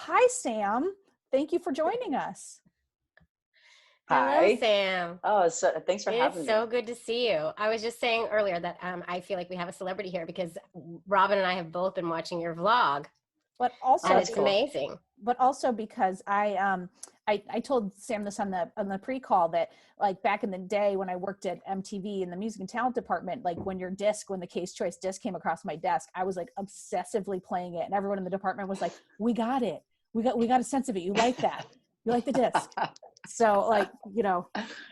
Hi, Sam. Thank you for joining us. Hello, Hi. Sam. Oh, so thanks for having It's me. so good to see you. I was just saying earlier that I feel like we have a celebrity here because Robin and I have both been watching your vlog, But also, and it's amazing. But also because I told Sam this on the pre-call that like back in the day when I worked at MTV in the music and talent department, like when the Case Choice disc came across my desk, I was like obsessively playing it, and everyone in the department was like, "We got it. We got a sense of it. You like that? You like the disc?" So like,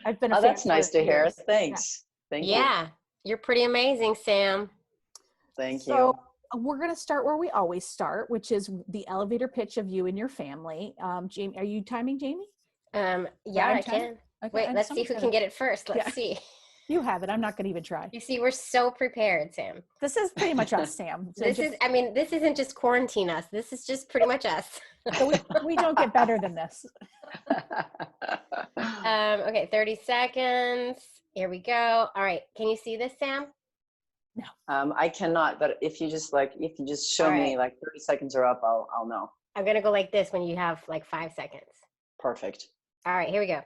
I've been a fan. That's nice to hear. years. Thanks. Thank you. Yeah, you're pretty amazing, Sam. Thank So you. we're going to start where we always start, which is the elevator pitch of you and your family. Jamie, are you timing, Jamie? Yeah, I can. Okay, Wait, let's see who can get it first. Let's see. You have it. I'm not going to even try. You see, we're so prepared, Sam. This is pretty much us, Sam. So this isn't just quarantine us. This is just pretty much us. So we don't get better than this. Okay, 30 seconds. Here we go. All right. Can you see this, Sam? No. I cannot, but if you just show me like 30 seconds are up, I'll know. I'm going to go like this when you have like 5 seconds. Perfect. All right, here we go.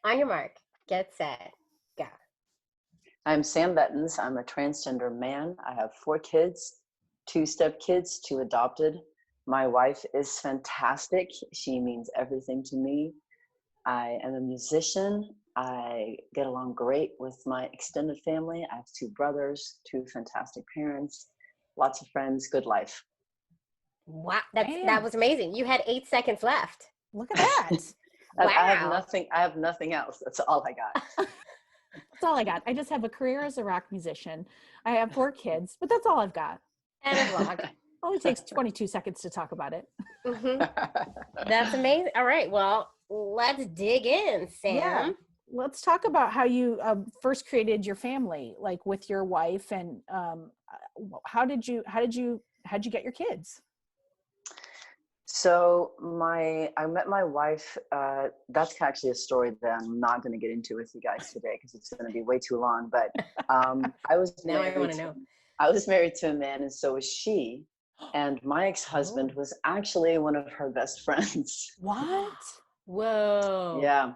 On your mark, get set, go. I'm Sam Bettens. I'm a transgender man. I have 4 kids, 2 stepkids, 2 adopted. My wife is fantastic. She means everything to me. I am a musician. I get along great with my extended family. I have 2 brothers, 2 fantastic parents, lots of friends, good life. Wow, that was amazing. You had 8 seconds left. Look at that. Wow. I have nothing else. That's all I got. That's all I got. I just have a career as a rock musician. I have 4 kids, but that's all I've got. And a vlog. Only takes 22 seconds to talk about it. Mm-hmm. That's amazing. All right, well, let's dig in, Sam. Yeah. Let's talk about how you first created your family, like with your wife, and how did you get your kids? So I met my wife. That's actually a story that I'm not going to get into with you guys today because it's going to be way too long. But I was now I want to know. I was married to a man, and so was she. And my ex-husband was actually one of her best friends. What? Whoa. Yeah.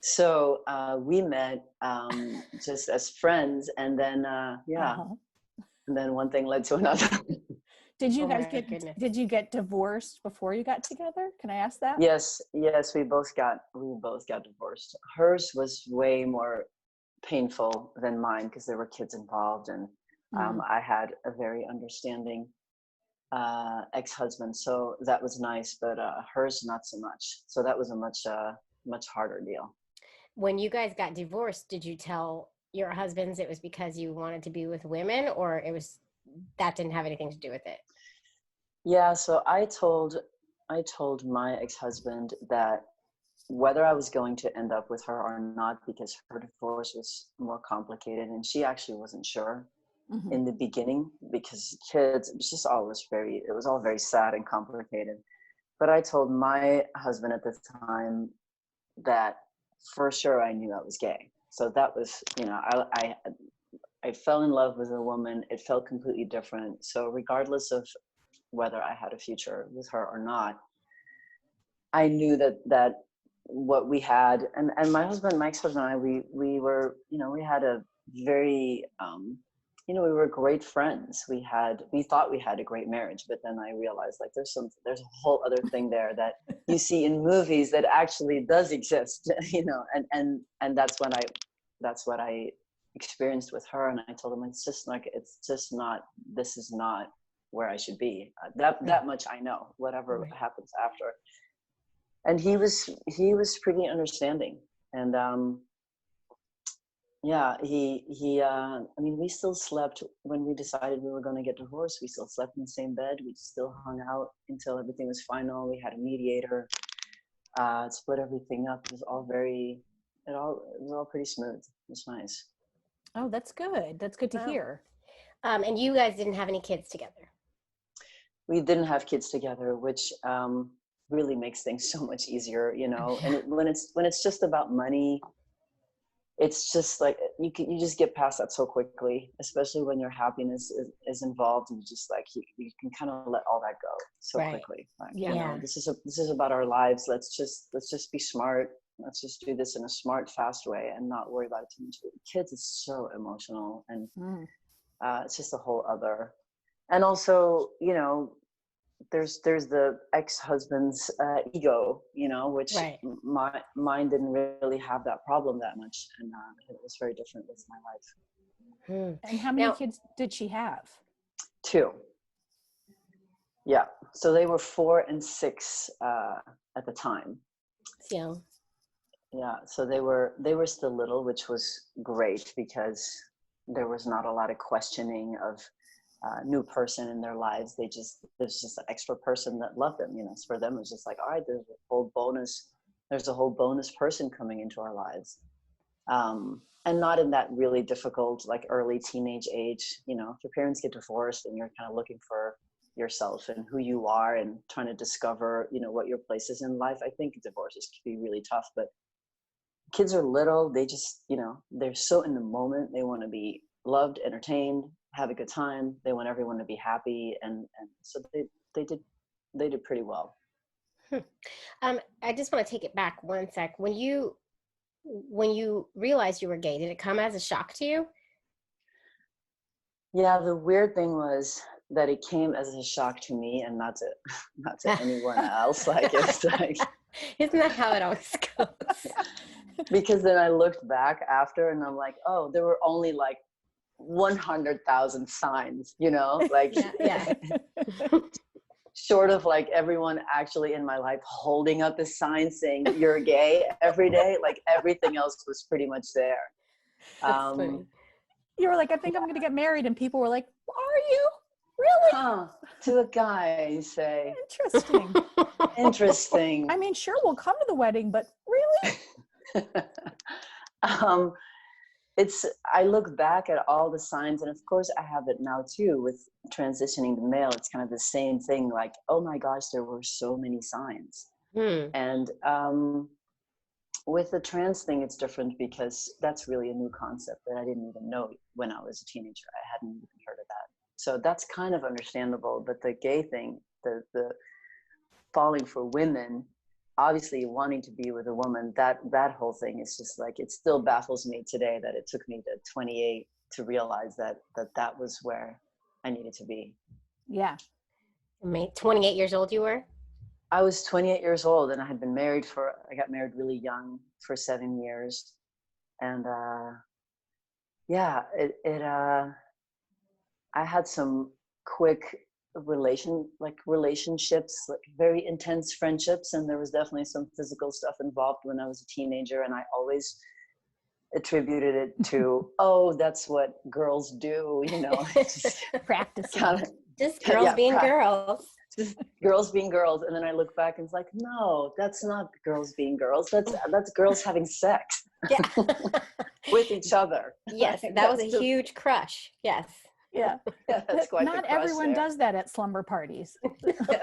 So we met just as friends, and then and then one thing led to another. Did you guys did you get divorced before you got together? Can I ask that? Yes, we both got divorced. Hers was way more painful than mine because there were kids involved, and I had a very understanding ex-husband, so that was nice, but hers not so much. So that was a much harder deal. When you guys got divorced, did you tell your husbands it was because you wanted to be with women, or that didn't have anything to do with it? Yeah, so I told my ex-husband that whether I was going to end up with her or not, because her divorce was more complicated, and she actually wasn't sure in the beginning because kids, it was all very sad and complicated. But I told my husband at the time that for sure I knew I was gay. So that was, I fell in love with a woman. It felt completely different. So regardless of whether I had a future with her or not, I knew that what we had, and my ex-husband and I, we were, we had a very, we were great friends. We thought we had a great marriage, but then I realized like there's a whole other thing there that you see in movies that actually does exist, and that's what I experienced with her. And I told him this is not where I should be. That much I know, whatever happens after. And he was pretty understanding. And we still slept when we decided we were going to get divorced. We still slept in the same bed. We still hung out until everything was final. We had a mediator, split everything up. It was all pretty smooth. It was nice. Oh, that's good. That's good to hear. And you guys didn't have any kids together? We didn't have kids together, which really makes things so much easier, And when it's just about money, it's just like you just get past that so quickly, especially when your happiness is involved, and just like you can kind of let all that go so quickly. Like, Yeah. you know, this is about our lives. Let's just be smart. Let's just do this in a smart, fast way and not worry about it too much. Kids is so emotional, and it's just a whole other. And also, you know, there's the ex-husband's ego, you know, which mine didn't really have that problem that much, and it was very different with my life. And how many kids did she have? 2. Yeah, so they were 4 and 6 at the time. Yeah. Yeah, so they were still little, which was great because there was not a lot of questioning of new person in their lives. There's just an extra person that loved them, you know. So for them, it was just like, all right, there's a whole bonus person coming into our lives. And not in that really difficult, like early teenage age, you know. If your parents get divorced and you're kind of looking for yourself and who you are and trying to discover, you know, what your place is in life, I think divorces can be really tough. But kids are little, they just, you know, they're so in the moment. They want to be loved, entertained, have a good time. They want everyone to be happy, and so they did pretty well. I just want to take it back one sec. When you realized you were gay, did it come as a shock to you? Yeah, the weird thing was that it came as a shock to me, and not to anyone else. Like, it's like, isn't that how it always goes? Because then I looked back after, and I'm like, oh, there were only like 100,000 signs, you know, like yeah. short of like everyone actually in my life holding up a sign saying you're gay every day, like everything else was pretty much there. You were like, I think I'm going to get married, and people were like, are you really? To a guy, you say. Interesting. I mean, sure, we'll come to the wedding, but really? I look back at all the signs, and of course I have it now too with transitioning to male. It's kind of the same thing, like, oh my gosh, there were so many signs. And with the trans thing, it's different because that's really a new concept that I didn't even know when I was a teenager. I hadn't even heard of that. So that's kind of understandable. But the gay thing, the falling for women, obviously wanting to be with a woman, that whole thing is just like, it still baffles me today that it took me to 28 to realize that was where I needed to be. Yeah. 28 years old you were? I was 28 years old, and I got married really young for 7 years. And I had some quick relationships, like very intense friendships, and there was definitely some physical stuff involved when I was a teenager, and I always attributed it to, oh, that's what girls do, you know. Just practicing. Just girls being girls. Just girls being girls. And then I look back and it's like, no, that's not girls being girls. That's girls having sex. Yeah. With each other. Yes, that was a huge crush. Yes. Yeah. That's quite not everyone does that at slumber parties.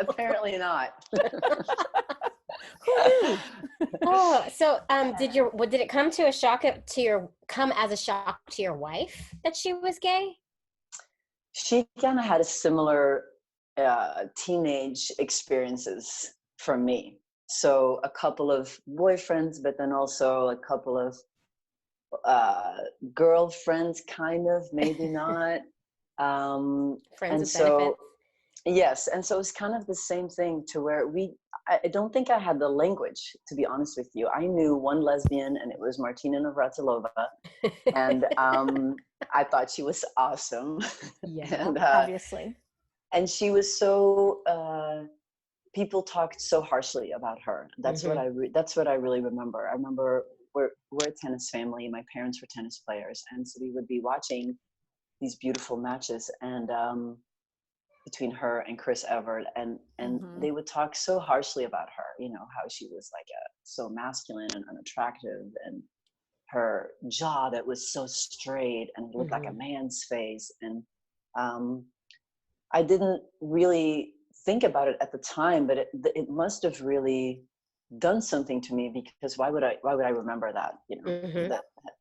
Apparently not. Who knew? Oh, so did it come as a shock to your wife that she was gay? She kind of had a similar teenage experiences from me. So a couple of boyfriends, but then also a couple of girlfriends, kind of, maybe not. Friends with benefits. Yes, and so it's kind of the same thing to where I don't think I had the language, to be honest with you. I knew one lesbian, and it was Martina Navratilova, and I thought she was awesome. Yeah, and, obviously. And she was so, people talked so harshly about her. That's what I really remember. I remember we're a tennis family. My parents were tennis players, and so we would be watching these beautiful matches, and between her and Chris Evert, and they would talk so harshly about her, you know, how she was like so masculine and unattractive, and her jaw that was so straight and looked like a man's face. And I didn't really think about it at the time, but it must have really done something to me, because why would I remember that,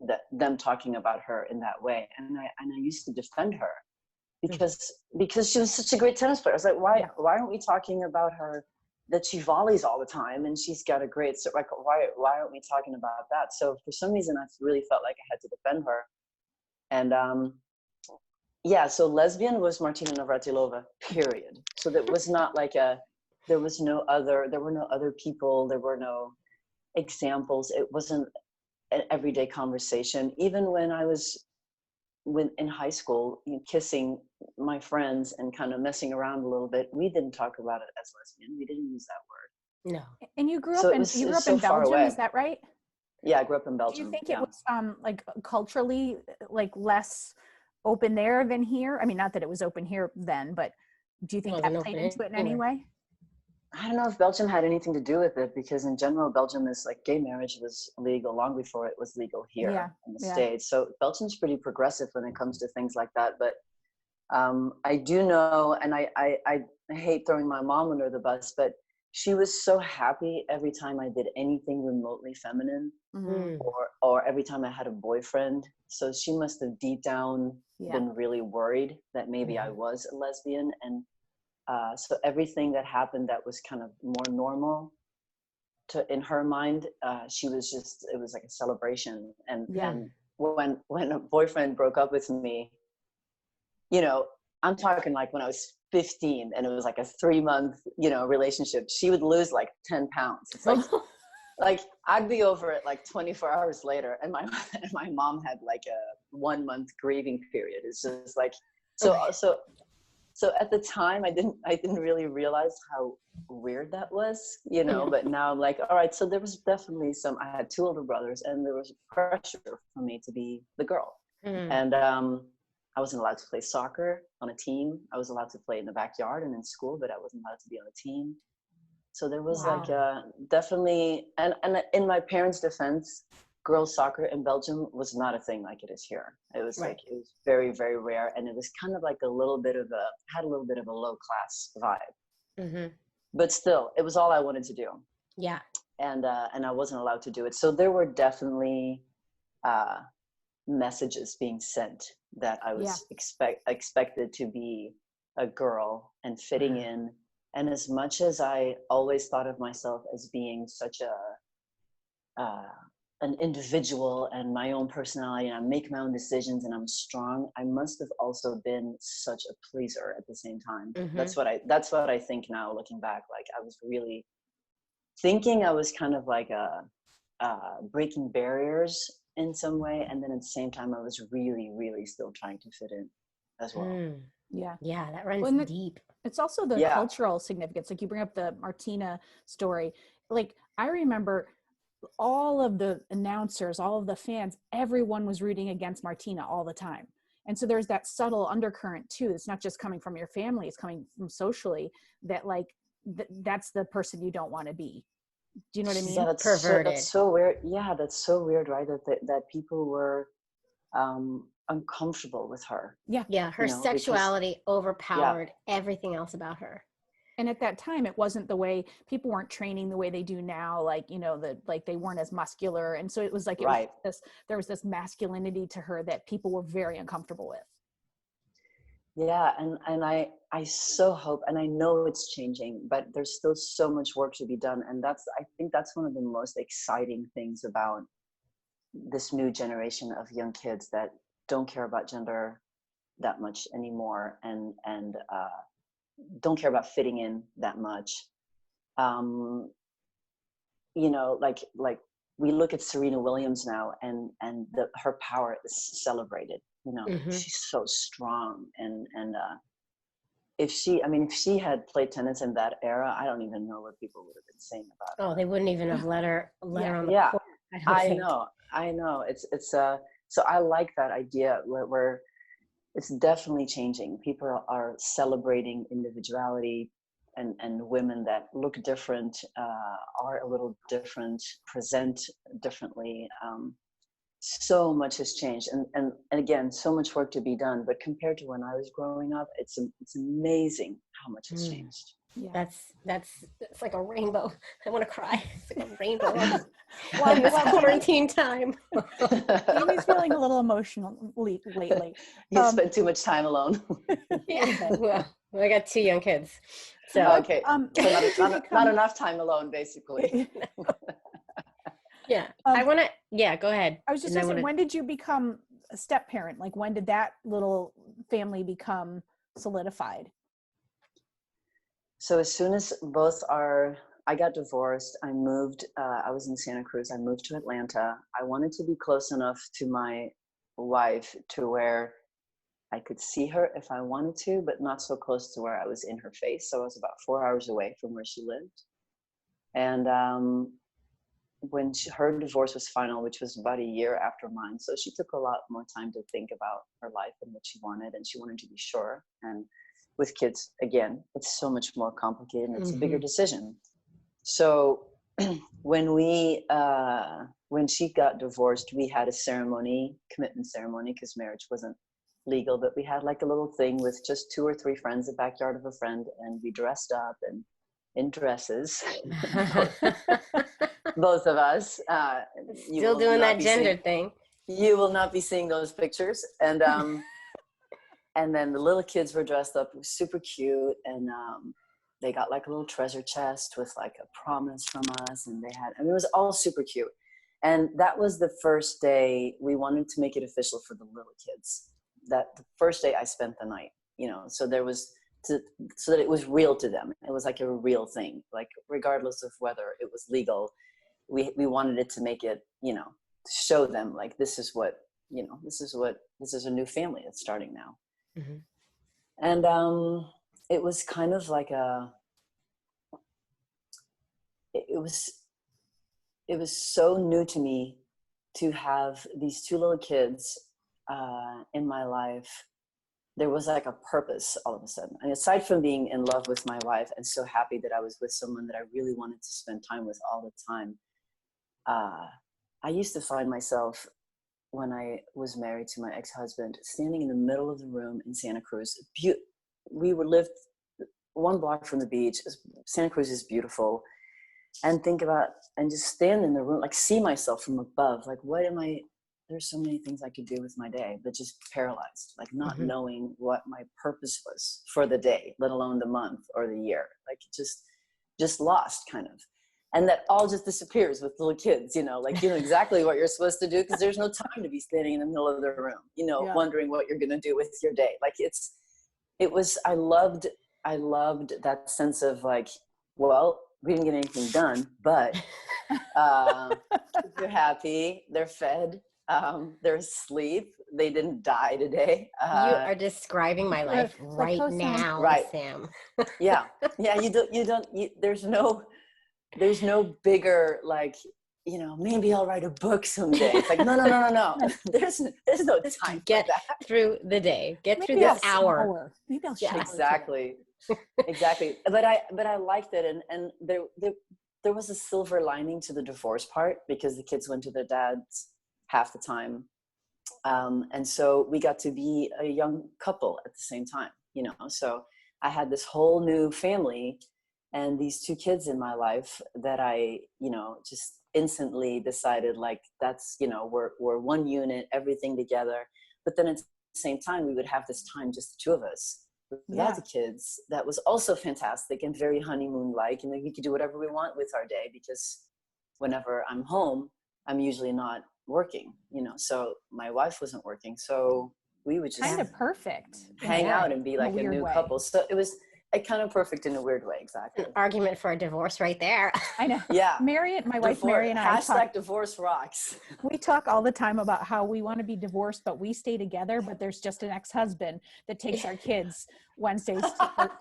that them talking about her in that way. And I used to defend her because she was such a great tennis player. I was like, why aren't we talking about her, that she volleys all the time and she's got a great, so like, why aren't we talking about that? So for some reason I really felt like I had to defend her. And so lesbian was Martina Navratilova, period. So that was not like there were no other people, there were no examples. It wasn't an everyday conversation. Even when I was in high school, kissing my friends and kind of messing around a little bit, we didn't talk about it as lesbian. We didn't use that word. No. And you grew up in Belgium, is that right? Yeah, I grew up in Belgium. Do you think it was like culturally like less open there than here? I mean, not that it was open here then, but do you think that played into it in any way? I don't know if Belgium had anything to do with it, because in general, Belgium is like, gay marriage was legal long before it was legal here in the States. So Belgium's pretty progressive when it comes to things like that. But I do know, and I hate throwing my mom under the bus, but she was so happy every time I did anything remotely feminine, or every time I had a boyfriend. So she must have deep down been really worried that maybe I was a lesbian. And so everything that happened that was kind of more normal in her mind, it was like a celebration. And when a boyfriend broke up with me, I'm talking like when I was 15 and it was like a 3-month, relationship, she would lose like 10 pounds. It's like, like I'd be over it like 24 hours later. And my mom had like a 1-month grieving period. It's just like, so at the time I didn't really realize how weird that was, but now I'm like, all right, so there was definitely I had 2 older brothers and there was pressure for me to be the girl. And I wasn't allowed to play soccer on a team. I was allowed to play in the backyard and in school, but I wasn't allowed to be on a team. So there was like definitely, and in my parents' defense, girls soccer in Belgium was not a thing like it is here. It was like, it was very, very rare. And it was kind of like had a little bit of a low class vibe, but still it was all I wanted to do. Yeah. And I wasn't allowed to do it. So there were definitely messages being sent that I was expected to be a girl and fitting in. And as much as I always thought of myself as being such an individual and my own personality, and I make my own decisions and I'm strong, I must have also been such a pleaser at the same time. That's what I think now, looking back. Like I was really thinking I was kind of like breaking barriers in some way, and then at the same time I was really, really still trying to fit in as well. Yeah, that runs deep. It's also the cultural significance. Like you bring up the Martina story. Like I remember all of the announcers, all of the fans, everyone was rooting against Martina all the time. And so there's that subtle undercurrent too. It's not just coming from your family, it's coming from socially, that like that's the person you don't want to be. Do you know what I mean? Yeah, that's so weird. Yeah, that's so weird, right? That people were uncomfortable with her. Yeah, her sexuality overpowered everything else about her. And at that time, it wasn't the way people weren't training the way they do now. Like, like they weren't as muscular. And so it was like, there was this masculinity to her that people were very uncomfortable with. Yeah. And I so hope, and I know it's changing, but there's still so much work to be done. And I think that's one of the most exciting things about this new generation of young kids that don't care about gender that much anymore. And don't care about fitting in that much. Like we look at Serena Williams now, and her power is celebrated. She's so strong, and if she had played tennis in that era, I don't even know what people would have been saying about her. Oh, they wouldn't even have let her on the court. I know. It's so I like that idea where it's definitely changing. People are celebrating individuality, and women that look different, are a little different, present differently. So much has changed, and again, so much work to be done. But compared to when I was growing up, it's amazing how much has changed. Yeah. It's like a rainbow. I want to cry. It's like a rainbow Well, in this well, quarantine time. Jamie's feeling a little emotional lately. You spent too much time alone. Yeah. Well, I got 2 young kids. So Okay. When So did you not enough time alone, basically. yeah. I want to, yeah, go ahead. I was just going to say, when did you become a step parent? Like, when did that little family become solidified? So as soon as I got divorced, I moved, I was in Santa Cruz, I moved to Atlanta. I wanted to be close enough to my wife to where I could see her if I wanted to, but not so close to where I was in her face. So I was about 4 hours away from where she lived. And when her divorce was final, which was about a year after mine, so she took a lot more time to think about her life and what she wanted, and she wanted to be sure. And with kids, again, it's so much more complicated and it's a bigger decision. So when she got divorced, we had a commitment ceremony, because marriage wasn't legal, but we had like a little thing with just 2 or 3 friends, the backyard of a friend, and we dressed up and in dresses. Both of us. Still doing that gender thing. You will not be seeing those pictures. And and then the little kids were dressed up. It was super cute. And they got like a little treasure chest with like a promise from us. And it was all super cute. And that was the first day we wanted to make it official for the little kids. That the first day I spent the night, so there was so that it was real to them. It was like a real thing, like regardless of whether it was legal, we wanted it to make it, show them like, this is a new family that's starting now. And it was kind of like it was so new to me to have these 2 little kids in my life. There was like a purpose all of a sudden. And aside from being in love with my wife and so happy that I was with someone that I really wanted to spend time with all the time, I used to find myself, when I was married to my ex-husband, standing in the middle of the room in Santa Cruz. We lived 1 block from the beach. Santa Cruz is beautiful. And think about, and just stand in the room, like see myself from above. Like, there's so many things I could do with my day, but just paralyzed, like not knowing what my purpose was for the day, let alone the month or the year. Like just lost kind of. And that all just disappears with little kids, like you know exactly what you're supposed to do, because there's no time to be standing in the middle of the room, wondering what you're going to do with your day. Like I loved that sense of like, well, we didn't get anything done, but they're happy, they're fed, they're asleep, they didn't die today. You are describing my life right now, right, Sam. Yeah. There's no bigger, like, maybe I'll write a book someday. It's like, no. There's no time. Get through the day. Get through this hour. Maybe I'll shower. Exactly. Exactly. But I liked it. And there was a silver lining to the divorce part, because the kids went to their dads half the time. And so we got to be a young couple at the same time, so I had this whole new family and these 2 kids in my life that I, just instantly decided, like, that's, we're 1 unit, everything together. But then at the same time, we would have this time, just the 2 of us without the kids. That was also fantastic and very honeymoon-like. And we could do whatever we want with our day, because whenever I'm home, I'm usually not working, so my wife wasn't working. So we would just kind of perfect hang out and be like a new couple. So it was kind of perfect in a weird way. Exactly. An argument for a divorce right there. I know. Yeah. My wife Mary and I # divorce rocks. We talk all the time about how we want to be divorced, but we stay together, but there's just an ex-husband that takes our kids Wednesdays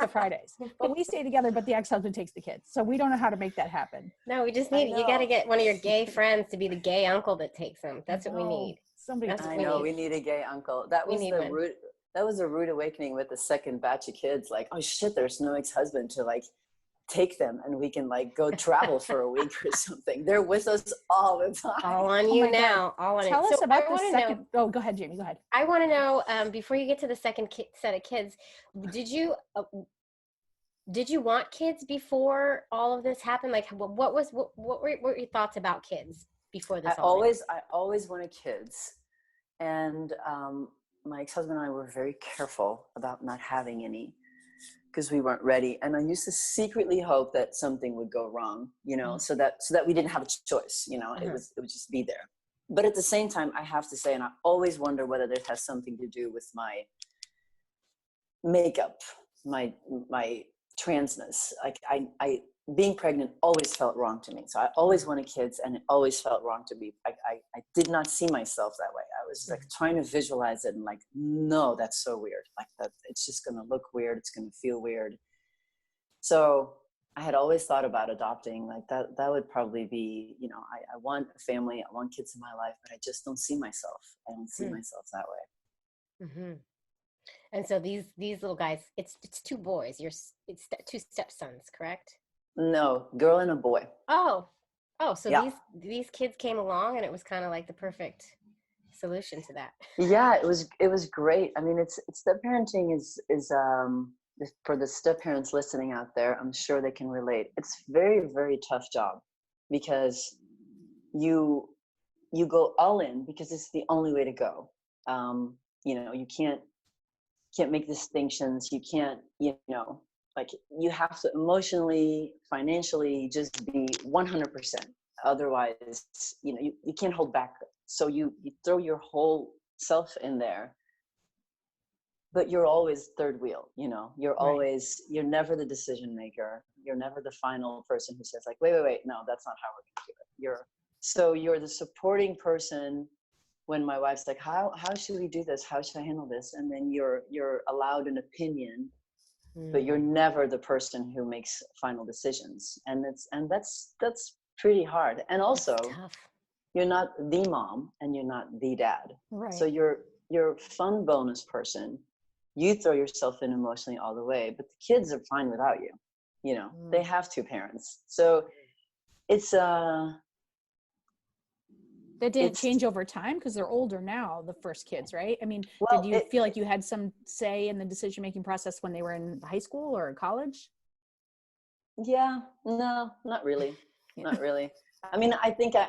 to Fridays. But we stay together, but the ex-husband takes the kids. So we don't know how to make that happen. No, we just you got to get one of your gay friends to be the gay uncle that takes them. That's what we need. We need a gay uncle. That was a rude awakening with the second batch of kids. Like, oh shit, there's no ex-husband to like take them, and we can like go travel for a week or something. They're with us all the time. All on you now. All on Tell us about the second. Oh, go ahead, Jamie. Go ahead. I want to know, before you get to the second set of kids, did you Did you want kids before all of this happened? Like, what were your thoughts about kids before this I always wanted kids. And my ex-husband and I were very careful about not having any because we weren't ready. And I used to secretly hope that something would go wrong, you know, so that we didn't have a choice, you know, it would just be there. But at the same time, I have to say, and I always wonder whether this has something to do with my makeup, my transness. Like I being pregnant always felt wrong to me. So I always wanted kids, and it always felt wrong to me. I did not see myself that way. I was like trying to visualize it and like, no, that's so weird. Like that, it's just going to look weird. It's going to feel weird. So I had always thought about adopting. Like that would probably be, you know, I want a family. I want kids in my life, but I just don't see myself. I don't see myself that way. Mm-hmm. And so these little guys, it's two boys. It's two stepsons, correct? No, girl and a boy. Oh, so yeah. these kids came along, and it was kind of like the perfect solution to that. Yeah, it was great. I mean, it's step parenting is for the step parents listening out there, I'm sure they can relate. It's very, very tough job because you go all in because it's the only way to go. You know, you can't make distinctions. You can't, you know, like you have to emotionally, financially just be 100%. Otherwise, you know, you can't hold back. So you throw your whole self in there, but you're always third wheel, you know, you're never the decision maker. You're never the final person who says like, wait, no, that's not how we're going to do it. You're the supporting person when my wife's like, how should we do this? How should I handle this? And then you're allowed an opinion, but you're never the person who makes final decisions. And that's pretty hard. And also you're not the mom and you're not the dad. Right. So you're a fun bonus person. You throw yourself in emotionally all the way, but the kids are fine without you. You know, they have two parents. So it's that didn't change over time because they're older now, the first kids, right? I mean, did you feel like you had some say in the decision-making process when they were in high school or college? Yeah, no, not really. Not really. I mean, I think I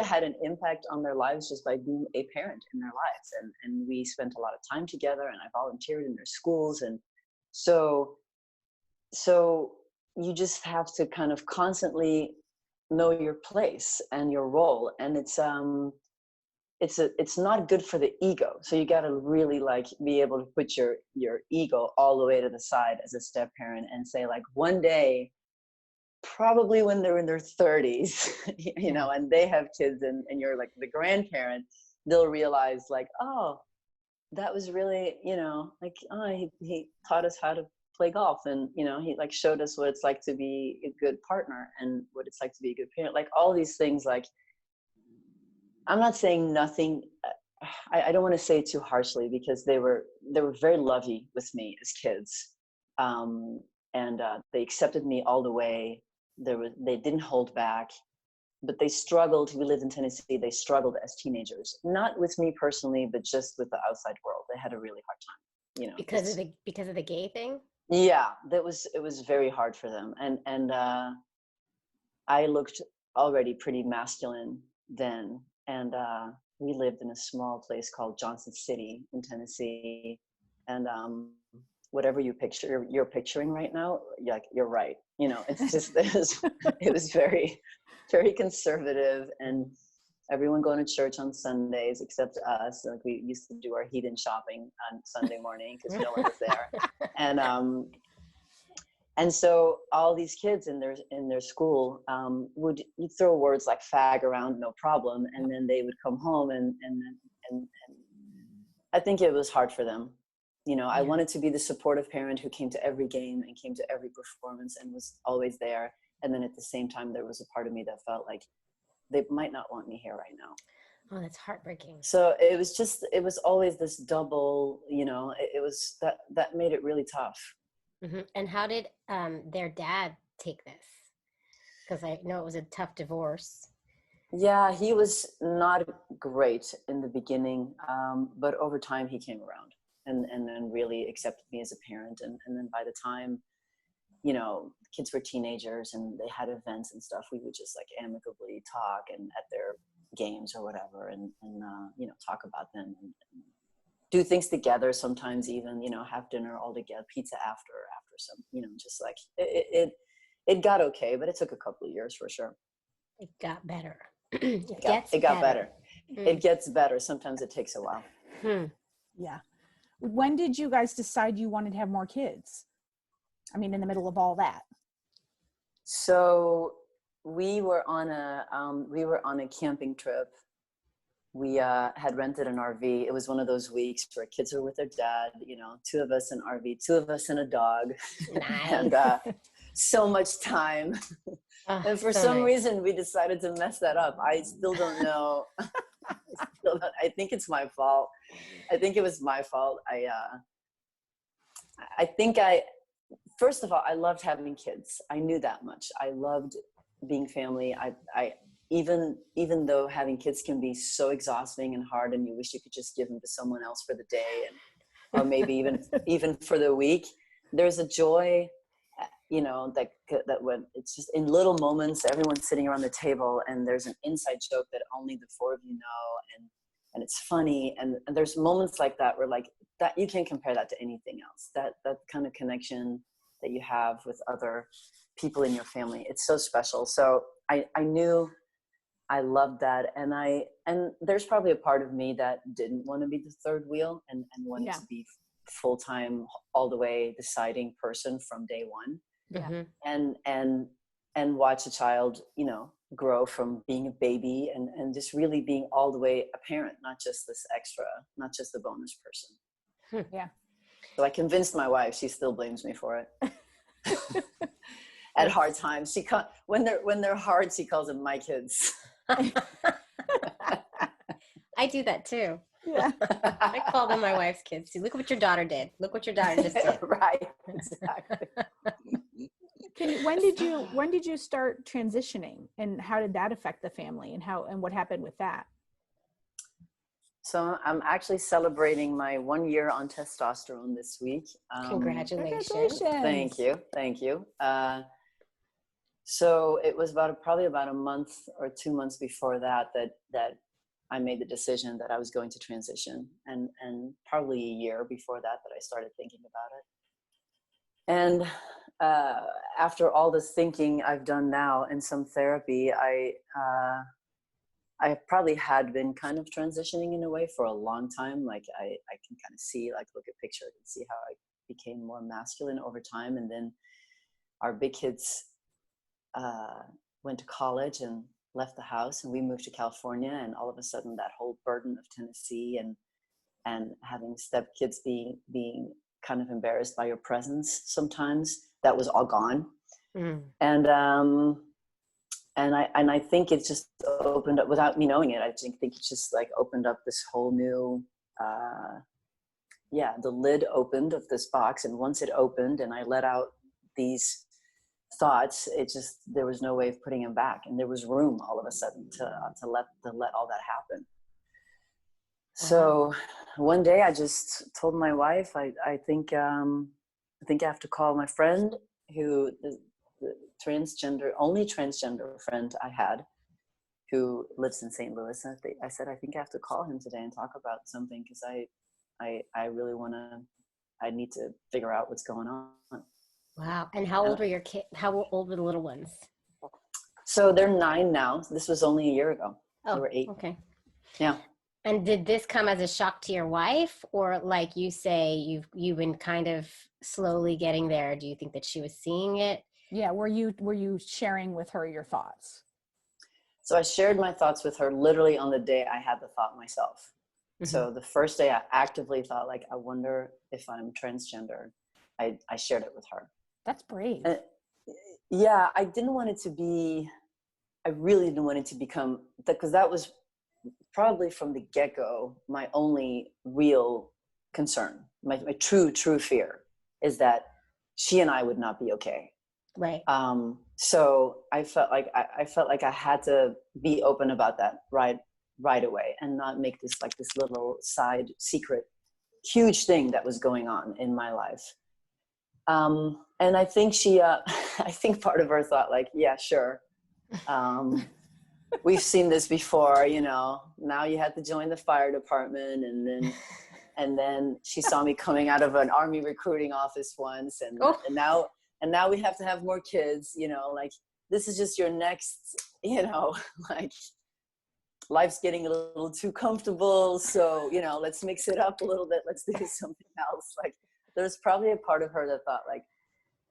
had an impact on their lives just by being a parent in their lives. And we spent a lot of time together, and I volunteered in their schools. And so you just have to kind of constantly know your place and your role. And it's not good for the ego. So you got to really like be able to put your ego all the way to the side as a step parent and say like, one day, probably when they're in their 30s, you know, and they have kids and you're like the grandparent, they'll realize like, oh, that was really, you know, like, oh, he taught us how to play golf, and, you know, he like showed us what it's like to be a good partner and what it's like to be a good parent. Like all these things, like, I'm not saying nothing. I don't want to say it too harshly because they were very lovey with me as kids. And they accepted me all the way. They didn't hold back, but they struggled. We lived in Tennessee. They struggled as teenagers, not with me personally, but just with the outside world. They had a really hard time, you know, because of the gay thing. Yeah, it was very hard for them. And I looked already pretty masculine then. And we lived in a small place called Johnson City in Tennessee. And whatever you're picturing right now, you're right. You know, it's just it was very, very conservative, and everyone going to church on Sundays except us. Like we used to do our heathen shopping on Sunday morning because no one was there. And so all these kids in their school would throw words like fag around, no problem, and then they would come home and I think it was hard for them. You know, I wanted to be the supportive parent who came to every game and came to every performance and was always there. And then at the same time, there was a part of me that felt like they might not want me here right now. Oh, that's heartbreaking. So it was always this double, you know, it was that made it really tough. Mm-hmm. And how did their dad take this? Because I know it was a tough divorce. Yeah, he was not great in the beginning, but over time he came around and then really accepted me as a parent. And then by the time you know, kids were teenagers and they had events and stuff, we would just like amicably talk and at their games or whatever, and you know, talk about them and do things together. Sometimes even, you know, have dinner all together, pizza after some, you know, just like it got okay, but it took a couple of years for sure. It got better. It got better. It gets better. Sometimes it takes a while. Yeah. When did you guys decide you wanted to have more kids? I mean, in the middle of all that. So we were on a camping trip. We had rented an RV. It was one of those weeks where kids are with their dad, you know, 2 of us in RV, 2 of us in a dog. Nice. And so much time. And for some reason we decided to mess that up. I still don't know. I think it's my fault. I think it was my fault. First of all, I loved having kids. I knew that much. I loved being family. I even though having kids can be so exhausting and hard, and you wish you could just give them to someone else for the day, or maybe even for the week, there's a joy, you know, that when it's just in little moments, everyone's sitting around the table and there's an inside joke that only the 4 of you know, and it's funny, and there's moments like that where like that you can't compare that to anything else. That kind of connection that you have with other people in your family, it's so special. So I knew I loved that, and there's probably a part of me that didn't want to be the third wheel and wanted to be full-time, all the way deciding person from day one. And watch a child, you know, grow from being a baby and just really being all the way a parent, not just this extra, not just the bonus person. Yeah. So I convinced my wife. She still blames me for it. At hard times, when they're hard, she calls them my kids. I do that too. Yeah. I call them my wife's kids too. Look what your daughter did. Look what your daughter just did. Right. Exactly. When did you start transitioning, and how did that affect the family, and what happened with that? So I'm actually celebrating my 1 year on testosterone this week. Congratulations. Thank you. So it was probably about a month or 2 months before that I made the decision that I was going to transition, and probably a year before that I started thinking about it. And after all this thinking I've done now and some therapy, I probably had been kind of transitioning in a way for a long time. Like I can kind of see, like look at pictures and see how I became more masculine over time. And then our big kids went to college and left the house, and we moved to California, and all of a sudden that whole burden of Tennessee and having stepkids being kind of embarrassed by your presence sometimes, that was all gone. And I think it just opened up, without me knowing it, I think it just like opened up this whole new the lid opened of this box, and once it opened and I let out these thoughts, there was no way of putting them back, and there was room all of a sudden to let all that happen. So one day I just told my wife, I think I have to call my friend, who the only transgender friend I had, who lives in St. Louis. I said, I think I have to call him today and talk about something, because I really I need to figure out what's going on. Wow. And how old were your kids? How old were the little ones? So they're 9 now. This was only a year ago. They were 8. Okay. Yeah. And did this come as a shock to your wife, or like you say, you've been kind of slowly getting there? Do you think that she was seeing it? Yeah. Were you sharing with her your thoughts? So I shared my thoughts with her literally on the day I had the thought myself. So the first day I actively thought, like, I wonder if I'm transgender. I shared it with her. That's brave. Yeah, I really didn't want it to become, because that was probably from the get-go my only real concern. My true fear is that she and I would not be okay. Right. So I felt like I had to be open about that right away, and not make this like this little side secret huge thing that was going on in my life. And I think she, I think part of her thought like, yeah, sure. We've seen this before, you know, now you had to join the fire department. And then she saw me coming out of an army recruiting office once. And now we have to have more kids, you know, like this is just your next, you know, like life's getting a little too comfortable. So, you know, let's mix it up a little bit. Let's do something else. Like there's probably a part of her that thought like,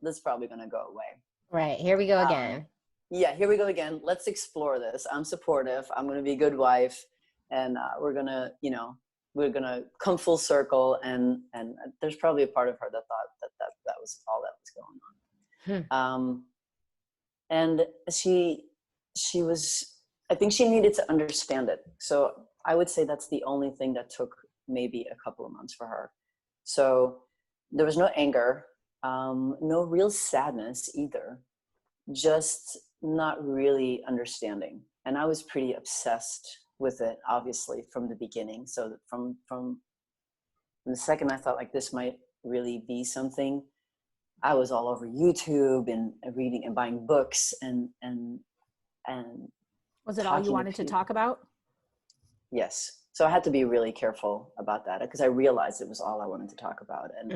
this is probably going to go away. Right. Here we go again. Yeah, here we go again. Let's explore this. I'm supportive. I'm going to be a good wife. And we're going to, you know, we're going to come full circle. And there's probably a part of her that thought that was all that was going on. And she was, I think she needed to understand it. So I would say that's the only thing that took maybe a couple of months for her. So there was no anger, no real sadness either, just not really understanding. And I was pretty obsessed with it, obviously, from the beginning. So from the second I thought like this might really be something, I was all over YouTube and reading and buying books and was it all you wanted to talk about? Yes. So I had to be really careful about that because I realized it was all I wanted to talk about. And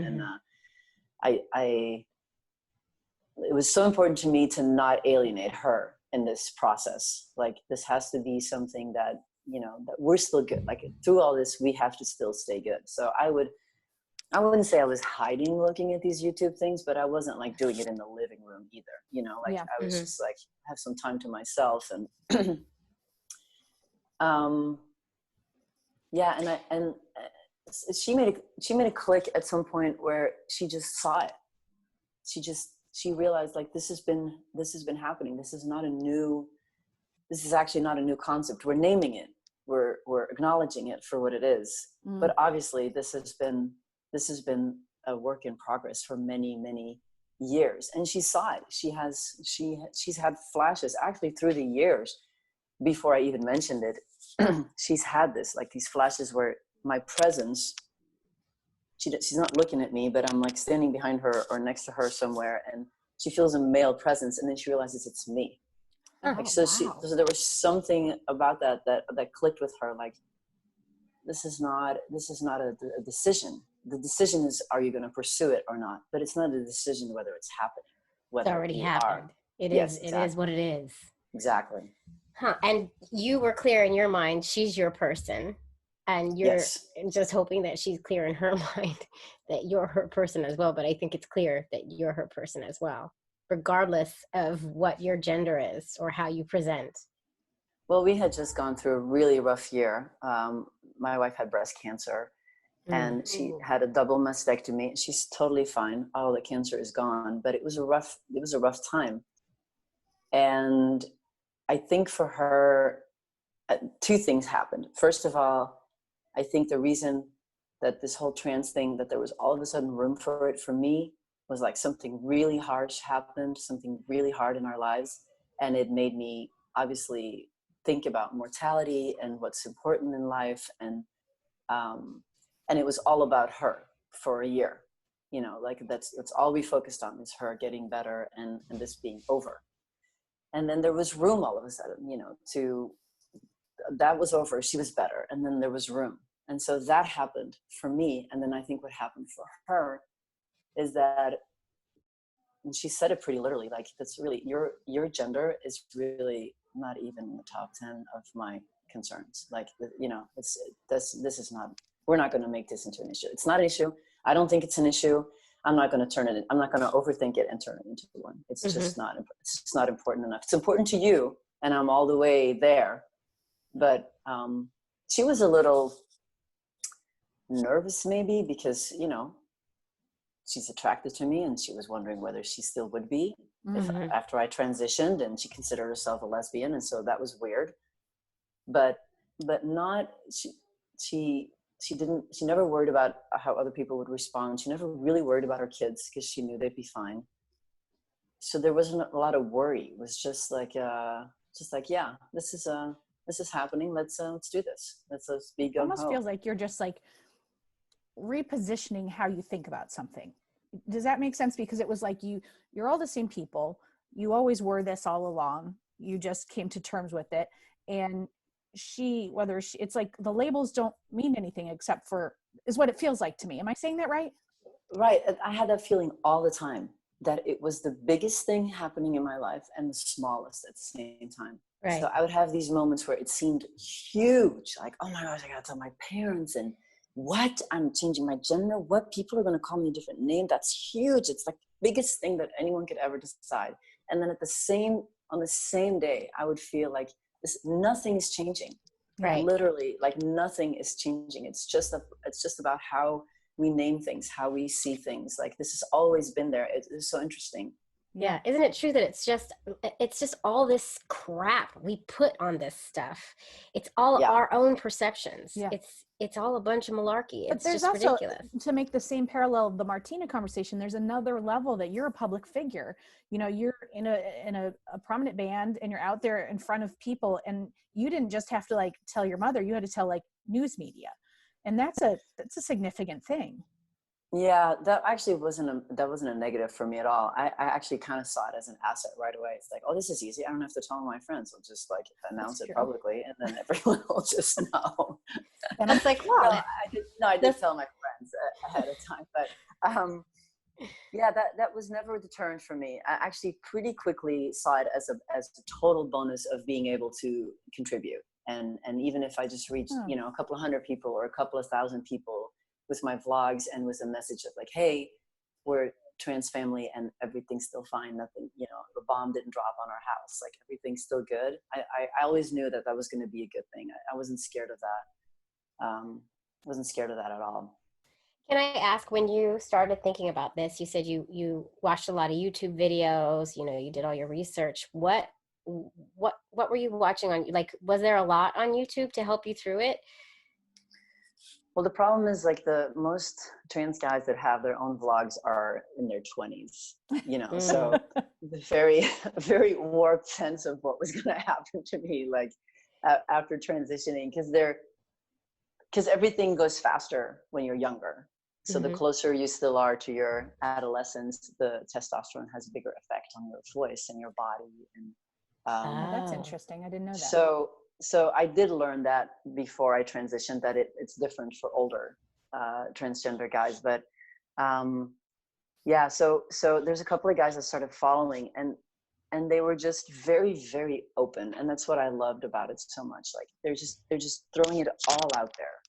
it was so important to me to not alienate her in this process. Like this has to be something that, you know, that we're still good. Like through all this, we have to still stay good. So I wouldn't say I was hiding looking at these YouTube things, but I wasn't like doing it in the living room either. You know, like I was just like have some time to myself and yeah. And she made a click at some point where she just saw it. She realized like this has been happening. This is actually not a new concept. We're naming it. We're acknowledging it for what it is. But obviously this has been a work in progress for many, many years. And she saw it. She's had flashes actually through the years before I even mentioned it. She's had these flashes where my presence, she's not looking at me, but I'm like standing behind her or next to her somewhere, and she feels a male presence, and then she realizes it's me. So there was something about that clicked with her. Like, this is not a decision. The decision is, are you going to pursue it or not? But it's not a decision whether it's happening. It's already happened. It is what it is. Exactly. Huh. And you were clear in your mind, she's your person. And you're just hoping that she's clear in her mind that you're her person as well. But I think it's clear that you're her person as well, regardless of what your gender is or how you present. Well, we had just gone through a really rough year. My wife had breast cancer and she had a double mastectomy. She's totally fine. All the cancer is gone, but it was a rough time. And I think for her, two things happened. First of all, I think the reason that this whole trans thing, that there was all of a sudden room for it for me, was like something really harsh happened, something really hard in our lives. And it made me obviously think about mortality and what's important in life. And it was all about her for a year, you know, like that's all we focused on, is her getting better and this being over. And then there was room all of a sudden, you know, that was over. She was better. And then there was room. And so that happened for me. And then I think what happened for her is that, and she said it pretty literally, like, that's really, your gender is really not even in the top 10 of my concerns. Like, you know, this is not, we're not going to make this into an issue. It's not an issue. I don't think it's an issue. I'm not going to I'm not going to overthink it and turn it into one. It's just not, it's just not important enough. It's important to you, and I'm all the way there. But she was a little nervous maybe because, you know, she's attracted to me and she was wondering whether she still would be after I transitioned, and she considered herself a lesbian. And so that was weird, but not, she never worried about how other people would respond. She never really worried about her kids because she knew they'd be fine. So there wasn't a lot of worry. It was just like, yeah, this is happening. Let's do this. Let's be gung ho. Almost feels like you're just like repositioning how you think about something. does that make sense? Because it was like, you're all the same people. You always were this all along. You just came to terms with it. And it's like the labels don't mean anything except for, is what it feels like to me. Am I saying that right? Right. I had that feeling all the time, that it was the biggest thing happening in my life and the smallest at the same time. Right. So I would have these moments where it seemed huge, like, oh my gosh, I gotta tell my parents, and what, I'm changing my gender, what, people are gonna call me a different name. That's huge. It's like the biggest thing that anyone could ever decide. And then on the same day, I would feel like nothing is changing. Right. Literally, like nothing is changing. It's just about how we name things, how we see things. Like, this has always been there. It's so interesting. Yeah. Isn't it true that it's just all this crap we put on this stuff? It's all our own perceptions. Yeah. It's all a bunch of malarkey. But It's there's just also, ridiculous. to make the same parallel of the Martina conversation, there's another level that you're a public figure. You know, you're in a prominent band, and you're out there in front of people, and you didn't just have to like tell your mother, you had to tell like news media. And that's a significant thing. Yeah, that actually wasn't a negative for me at all. I actually kind of saw it as an asset right away. It's like, oh, this is easy. I don't have to tell all my friends. I'll just like announce it publicly, and then everyone will just know. And I was like, wow. I did tell my friends ahead of time. But yeah, that was never a deterrent for me. I actually pretty quickly saw it as a total bonus of being able to contribute. And even if I just reached, a couple of hundred people or a couple of thousand people with my vlogs, and with a message of like, hey, we're a trans family and everything's still fine. Nothing, the bomb didn't drop on our house. Like, everything's still good. I always knew that was going to be a good thing. I wasn't scared of that. Wasn't scared of that at all. Can I ask, when you started thinking about this, you said you watched a lot of YouTube videos, you did all your research. What were you watching on, like, was there a lot on YouTube to help you through it? Well, the problem is, like, the most trans guys that have their own vlogs are in their 20s, so the very, very warped sense of what was going to happen to me, like, after transitioning, because everything goes faster when you're younger. So the closer you still are to your adolescence, the testosterone has a bigger effect on your voice and your body. And that's interesting. I didn't know that. So I did learn that before I transitioned, that it's different for older transgender guys. But so there's a couple of guys I started following, and they were just very, very open. And that's what I loved about it so much. Like, they're just throwing it all out there.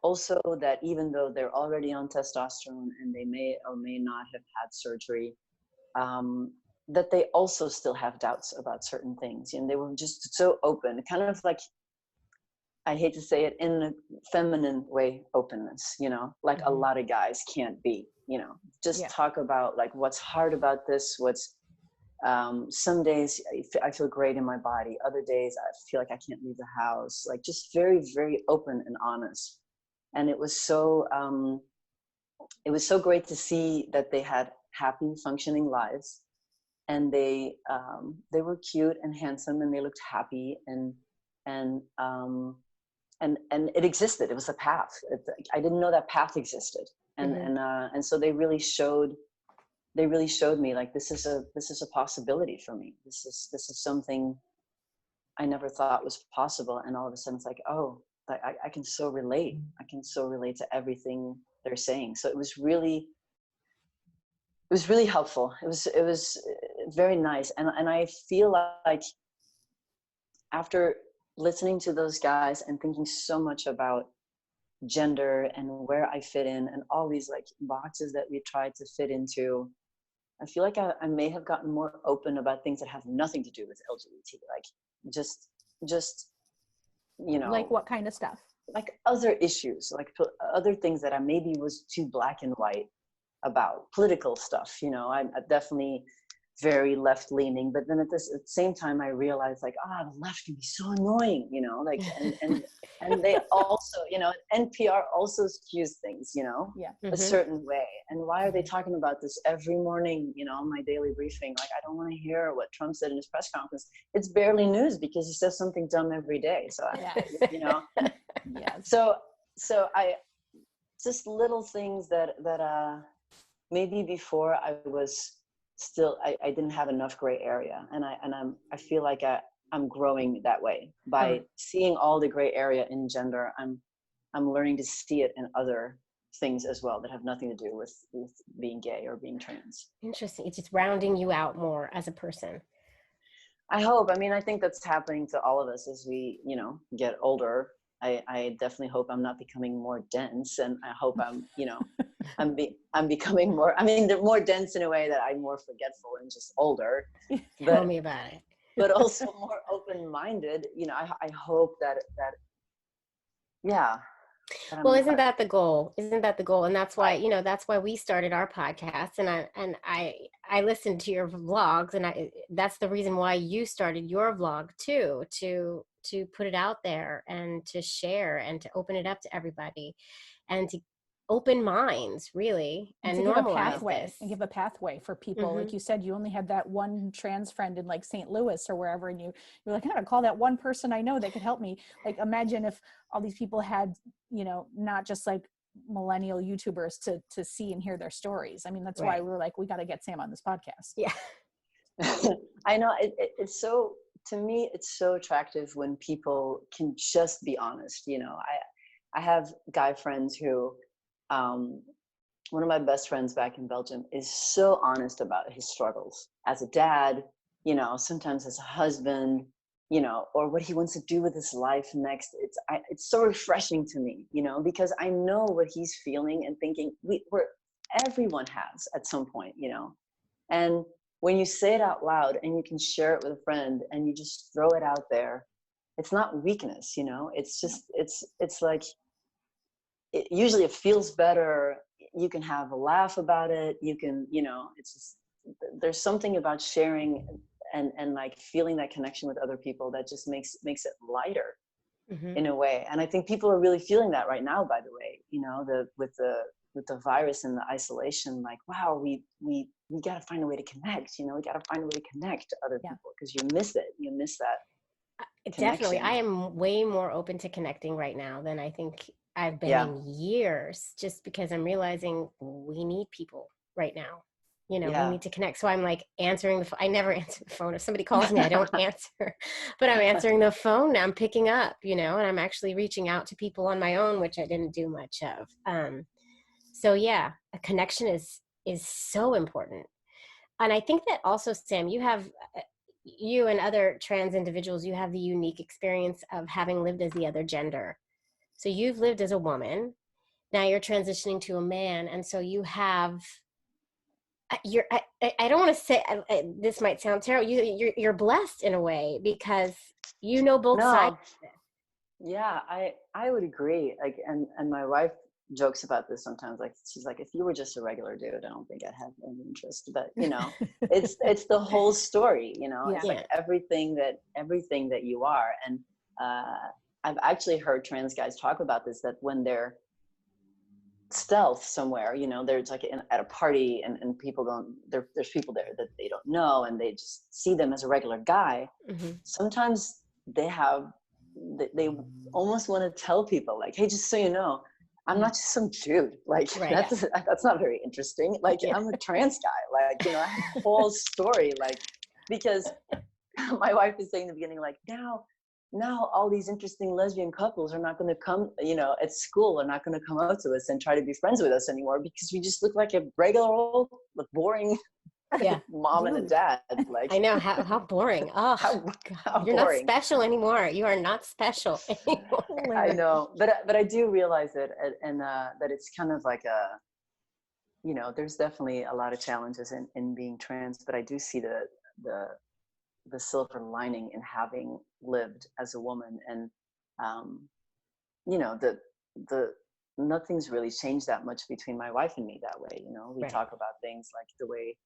Also, that even though they're already on testosterone and they may or may not have had surgery, that they also still have doubts about certain things. And they were just so open, kind of like, I hate to say it, in a feminine way, openness, like a lot of guys can't be, talk about like what's hard about this, what's, some days I feel great in my body. Other days I feel like I can't leave the house, like just very, very open and honest. And it was so great to see that they had happy, functioning lives. And they were cute and handsome, and they looked happy, and it existed. It was a path. I didn't know that path existed, and so they really showed me, like, this is a possibility for me. This is something I never thought was possible, and all of a sudden it's like, oh, I can so relate. I can so relate to everything they're saying. So it was really helpful. It was very nice. And I feel like after listening to those guys and thinking so much about gender and where I fit in and all these like boxes that we tried to fit into, I feel like I may have gotten more open about things that have nothing to do with LGBT, like just like what kind of stuff? Like other issues, like other things that I maybe was too black and white about, political stuff. I'm definitely very left leaning, but then at the same time I realized, like, the left can be so annoying, like, and they also, NPR also skews things, a certain way. And why are they talking about this every morning, on my daily briefing? Like, I don't want to hear what Trump said in his press conference. It's barely news because he says something dumb every day. So so I just little things that maybe before I was still, I didn't have enough gray area. And I feel like I'm growing that way by seeing all the gray area in gender. I'm learning to see it in other things as well that have nothing to do with being gay or being trans. Interesting. It's just rounding you out more as a person. I hope. I mean, I think that's happening to all of us as we, get older. I definitely hope I'm not becoming more dense, and I hope I'm, I'm becoming more. I mean, they're more dense in a way that I'm more forgetful and just older. Tell me about it. But also more open-minded. I hope that yeah. Well, isn't that the goal? Isn't that the goal? And that's why, that's why we started our podcast. And I listened to your vlogs, and that's the reason why you started your vlog too, to put it out there and to share and to open it up to everybody and to open minds, really, and normalize this. And give a pathway for people. Like you said, you only had that one trans friend in like St. Louis or wherever, and you're like, I gotta call that one person I know that could help me. Like, imagine if all these people had, not just like millennial YouTubers to see and hear their stories. I mean, that's why we were like, we got to get Sam on this podcast. Yeah. I know it's so, to me, it's so attractive when people can just be honest. I have guy friends who, one of my best friends back in Belgium is so honest about his struggles as a dad, sometimes as a husband, or what he wants to do with his life next. It's so refreshing to me, because I know what he's feeling and thinking. Everyone has at some point, and when you say it out loud and you can share it with a friend and you just throw it out there, it's not weakness, it's just, it's like, usually it feels better. You can have a laugh about it. You can, it's just, there's something about sharing and like feeling that connection with other people that just makes it lighter in a way. And I think people are really feeling that right now, by the way, with the virus and the isolation, like, wow, we got to find a way to connect, we got to find a way to connect to other people, because you miss that. Definitely. I am way more open to connecting right now than I think I've been in years, just because I'm realizing we need people right now. We need to connect. So I'm like answering the phone. I never answer the phone. If somebody calls me, I don't answer, but I'm answering the phone now. I'm picking up, and I'm actually reaching out to people on my own, which I didn't do much of. So yeah, a connection is so important. And I think that also, Sam, you and other trans individuals, you have the unique experience of having lived as the other gender. So you've lived as a woman, now you're transitioning to a man. And so you have, I don't want to say, this might sound terrible. You're blessed in a way, because both sides of this. Yeah, I would agree. Like, and my wife jokes about this sometimes. Like, she's like, if you were just a regular dude, I don't think I'd have any interest. But it's the whole story. It's like everything that you are. And I've actually heard trans guys talk about this, that when they're stealth somewhere, there's like at a party and people there's people there that they don't know, and they just see them as a regular guy. Sometimes they almost want to tell people, like, hey, just so you know, I'm not just some dude. Like, that's not very interesting. Like, I'm a trans guy. Like, I have a whole story. Like, because my wife is saying in the beginning, like, now all these interesting lesbian couples are not going to come, at school, are not going to come out to us and try to be friends with us anymore, because we just look like a regular old, boring mom and a dad. Like, I know, how boring. Oh, how you're boring. Not special anymore. You are not special anymore. I know, but I do realize it, and that it's kind of like there's definitely a lot of challenges in being trans, but I do see the silver lining in having lived as a woman. And the nothing's really changed that much between my wife and me that way. We talk about things like the way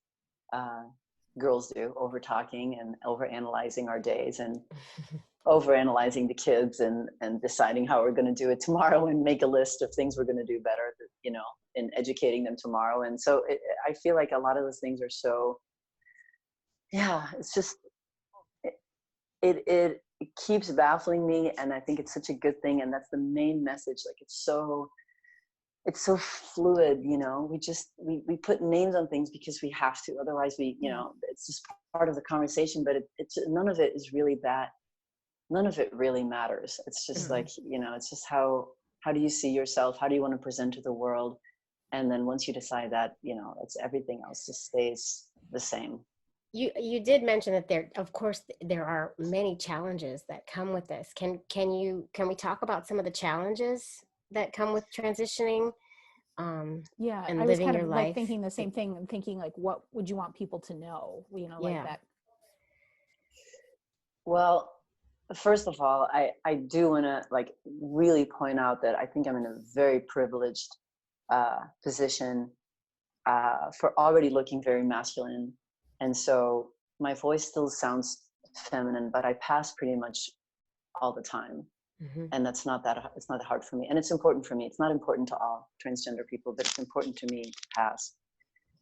girls do, over talking and over analyzing our days and over analyzing the kids and deciding how we're going to do it tomorrow and make a list of things we're going to do better, in educating them tomorrow. And so I feel like a lot of those things are so, it's just, it keeps baffling me. And I think it's such a good thing. And that's the main message. Like, it's so, it's so fluid, you know, we put names on things because we have to, otherwise you know, it's just part of the conversation, but it's none of it is really that, none of it really matters. It's just like, you know, it's just how do you see yourself? How do you want to present to the world? And then once you decide that, you know, it's everything else just stays the same. You did mention that of course, there are many challenges that come with this. Can we talk about some of the challenges that come with transitioning? And I was living kind your of life? like thinking the same thing and thinking like, what would you want people to know? You know, like that. Well, first of all, I do want to like really point out that I think I'm in a very privileged position for already looking very masculine. And so my voice still sounds feminine, but I pass pretty much all the time. And it's not that hard for me. And it's important for me. It's not important to all transgender people, but it's important to me to pass.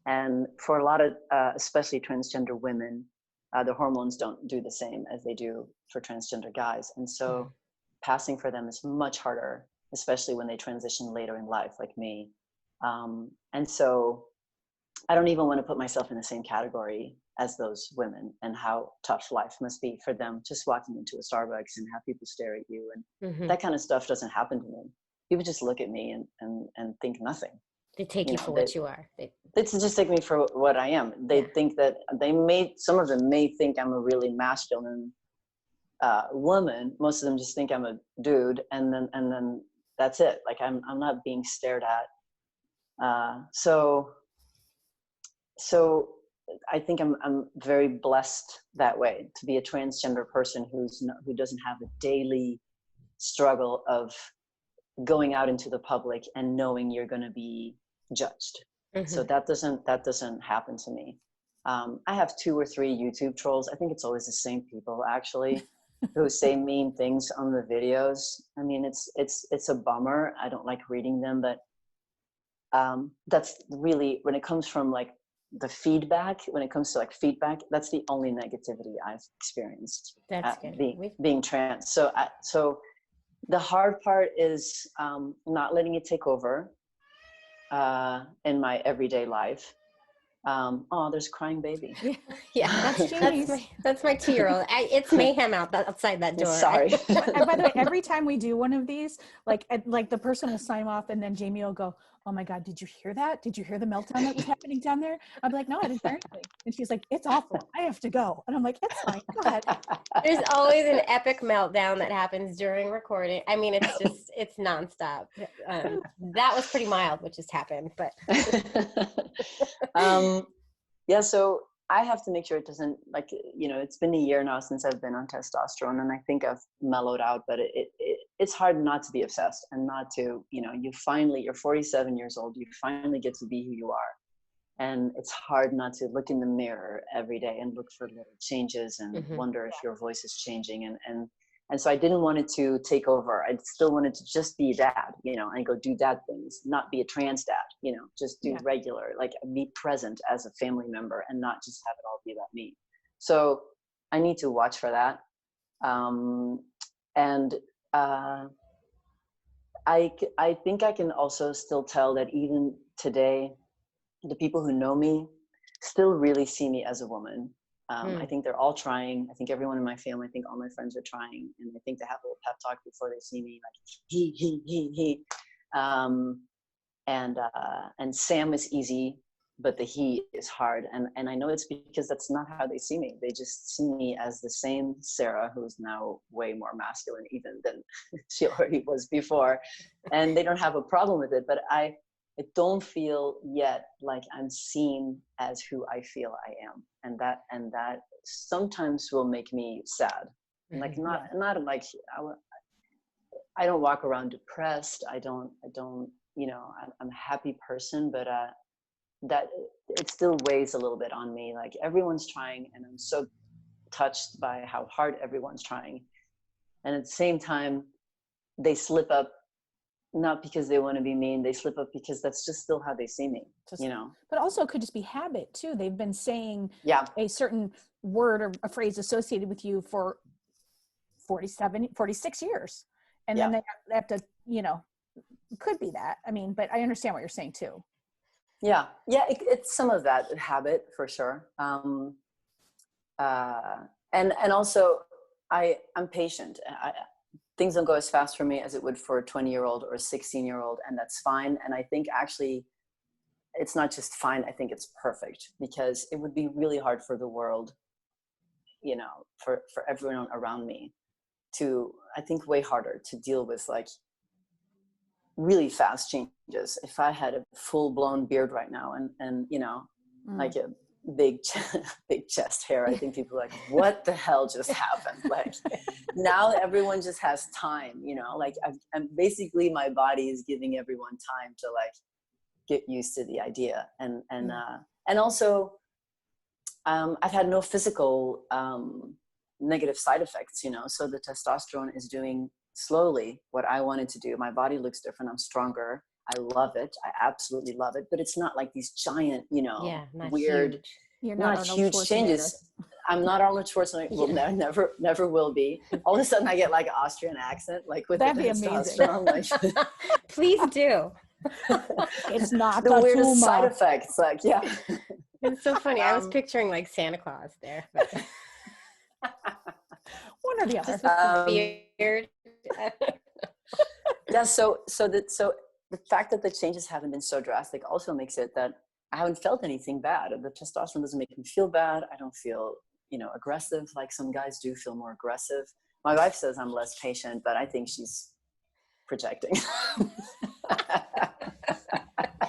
And for a lot of, especially transgender women, the hormones don't do the same as they do for transgender guys. And so passing for them is much harder, especially when they transition later in life, like me. And so I don't even want to put myself in the same category as those women, and how tough life must be for them just walking into a Starbucks and have people stare at you. And that kind of stuff doesn't happen to me. People just look at me and think nothing. They take you for what you are. They just take me for what I am. They think that some of them may think I'm a really masculine woman. Most of them just think I'm a dude, and then that's it. Like I'm not being stared at. So I think I'm very blessed that way, to be a transgender person who doesn't have a daily struggle of going out into the public and knowing you're going to be judged. So that doesn't happen to me. I have 2 or 3 YouTube trolls. I think it's always the same people actually who say mean things on the videos. I mean, it's a bummer. I don't like reading them, but that's really, when it comes from like the feedback, that's the only negativity I've experienced. That's good. Being trans. So the hard part is not letting it take over in my everyday life. There's a crying baby. That's my 2-year-old. It's mayhem outside that door. Sorry. And by the way, every time we do one of these, like the person will sign off, and then Jamie will go, "Oh my God, did you hear that? Did you hear the meltdown that was happening down there?" I'm like, "No, I didn't hear anything." And she's like, "It's awful. I have to go." And I'm like, "It's fine. Go ahead." There's always an epic meltdown that happens during recording. I mean, it's nonstop. That was pretty mild, what just happened, but. Yeah, so I have to make sure it doesn't, like, you know, it's been a year now since I've been on testosterone, and I think I've mellowed out, but it's hard not to be obsessed and not to, you know, you're 47 years old, you finally get to be who you are. And it's hard not to look in the mirror every day and look for little changes and wonder if your voice is changing. And so I didn't want it to take over. I still wanted to just be dad, you know, and go do dad things, not be a trans dad, you know, just do regular, like be present as a family member and not just have it all be about me. So I need to watch for that. I think I can also still tell that even today, the people who know me still really see me as a woman. I think they're all trying. I think everyone in my family, I think all my friends are trying. And I think they have a little pep talk before they see me, like he. And Sam is easy, but the he is hard. And I know it's because that's not how they see me. They just see me as the same Sarah, who's now way more masculine even than she already was before. And they don't have a problem with it, but I don't feel yet like I'm seen as who I feel I am. And that sometimes will make me sad. Like not like, I don't walk around depressed. I don't, you know, I'm a happy person, but that it still weighs a little bit on me. Like everyone's trying, and I'm so touched by how hard everyone's trying. And at the same time, they slip up, not because they want to be mean, they slip up because that's just still how they see me, you know. But also it could just be habit too. They've been saying a certain word or a phrase associated with you for 46 years. And then they have to, you know, it could be that. I mean, but I understand what you're saying too. Yeah. It's some of that habit for sure. And also I'm patient. Things don't go as fast for me as it would for a 20-year-old or a 16-year-old, and that's fine. And I think actually it's not just fine, I think it's perfect, because it would be really hard for the world, you know, for everyone around me to, I think way harder to deal with like really fast changes. If I had a full-blown beard right now and you know, like a big chest hair, I think people are like, what the hell just happened? Like now everyone just has time, you know, like I'm basically, my body is giving everyone time to like get used to the idea. And also I've had no physical negative side effects, you know, so the testosterone is doing slowly what I wanted to do. My body looks different. I'm stronger. I love it. I absolutely love it. But it's not like these giant, you know, weird, huge. You're not huge changes. I'm not Arnold Schwarzenegger. Well, never will be. All of a sudden I get like an Austrian accent, like with That'd the be amazing. testosterone. Like, Please do. It's not the weirdest tumor. side effects. Like, yeah. It's so funny. I was picturing like Santa Claus there. But one or the other. Beard. Yeah. So the fact that the changes haven't been so drastic also makes it that I haven't felt anything bad. The testosterone doesn't make me feel bad. I don't feel, you know, aggressive like some guys do feel more aggressive. My wife says I'm less patient, but I think she's projecting.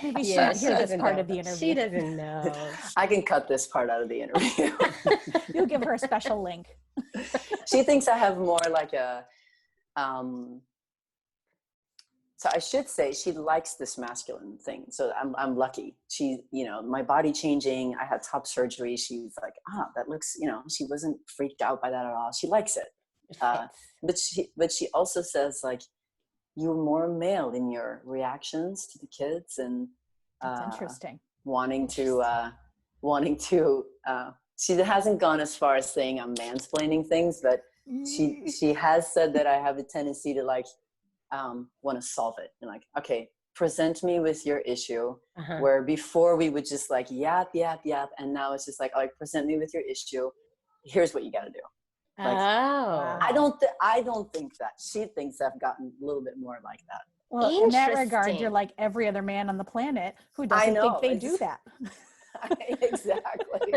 Maybe she doesn't hear this part of the interview. She doesn't know. I can cut this part out of the interview. You'll give her a special link. She thinks I have more like a, so I should say she likes this masculine thing. So I'm lucky. She, you know, my body changing, I had top surgery. She's like, that looks, you know, she wasn't freaked out by that at all. She likes it. But she also says like, you're more male in your reactions to the kids, and That's interesting. Wanting to, she hasn't gone as far as saying I'm mansplaining things, but she has said that I have a tendency to like, want to solve it. And like, okay, present me with your issue, where before we would just like yap. And now it's just like, all right, present me with your issue. Here's what you got to do. Like, I don't think that. She thinks I've gotten a little bit more like that. Well, in that regard, you're like every other man on the planet who doesn't think they do that. Exactly.